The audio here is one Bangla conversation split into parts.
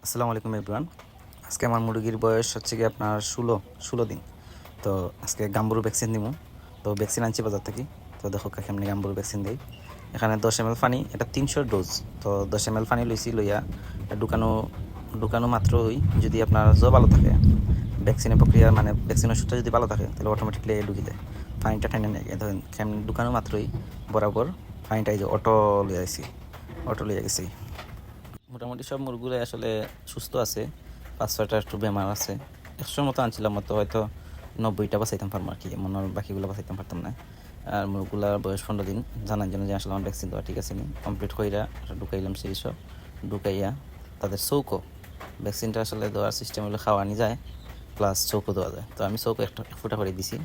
আসসালামু আলাইকুম এভরিওয়ান। আজকে আমার মুরগির বয়স হচ্ছে কি আপনার ষোলো দিন। তো আজকে গাম্বুরু ভ্যাকসিন দিব। তো ভ্যাকসিন আনছি বাজার থেকে। তো দেখো কেমনি গাম্বুরু ভ্যাকসিন দেই। এখানে 10 ml পানি, এটা 300 ডোজ। তো 10 ml পানি লইয়া ঢুকানো ঢুকানো মাত্রই যদি আপনার ভালো থাকে, ভ্যাকসিনের প্রক্রিয়া মানে ভ্যাকসিন ওষুধটা যদি ভালো থাকে তাহলে অটোমেটিকলি ঢুকে যায়। পানিটা ঠান্ডা নেই, ধরেন ঢুকানো মাত্রই বরাবর পানিটা এই যে অটো লিয়ে গেছি। মোটামুটি সব মুরগুলো আসলে সুস্থ আছে, 5-6টা একটু বেমার আছে। 100 মতো আনছিলাম, মতো হয়তো 90টা বাঁচাইতাম পারবো আর কি, মনে হয় বাকিগুলো বাঁচাইতাম পারতাম না। আর মুরগুলার বয়স 15 দিন জানার জন্য যে আসলে আমার ভ্যাকসিন দেওয়া ঠিক আছে নি কমপ্লিট কইরা ঢুকাইলাম সিরিজ ঢুকাইয়া তাদের চৌকো ভ্যাকসিনটা আসলে দেওয়ার সিস্টেম হলে খাওয়ানি যায় প্লাস চৌকো দেওয়া যায়। তো আমি চৌকো একটা ফুটা করে দিছি।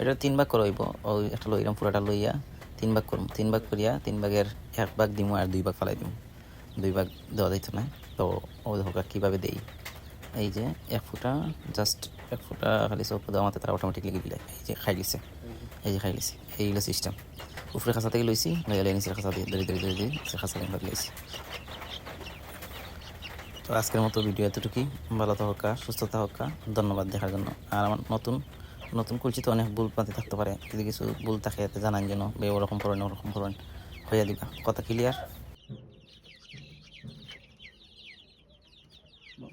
এটা 3 ভাগ করে হইব, ওই একটা লইলাম পুরাটা লইয়া 3 ভাগ করুম, 3 ভাগ করিয়া 3 ভাগের 1 ভাগ দিমু আর 2 ভাগ ফালাই দিমু। 2 ভাগ দেওয়া যাইতো না। তো ওই দেখো কীভাবে দেই, এই যে 1 ফুটা, জাস্ট 1 ফুটা খালি চৌকো দেওয়া মাত্র তারা অটোমেটিকলি দিলে এই যে খাই লিছে, এই যে খাই লিছে। এইগুলো সিস্টেম। উপরে খাঁচা থেকে লইছি, লইয়া নিচের খাঁচা দিয়ে ধরে ধরে ধরে দিয়ে খাঁচা দিয়ে লইছি। তো আজকের মতো ভিডিও এতটুকুই। ভালো থাকা, সুস্থ থাকা, ধন্যবাদ দেখার জন্য। আর আমার নতুন নতুন পরিচিত অনেক ভুল প্রান্তি থাকতে পারে, যদি কিছু ভুল থাকে এতে জানান যেন ওরকম করেন ওরকম করেন হইয়া দিবা। কথা ক্লিয়ার?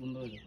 বন্ধ হয়ে যায়।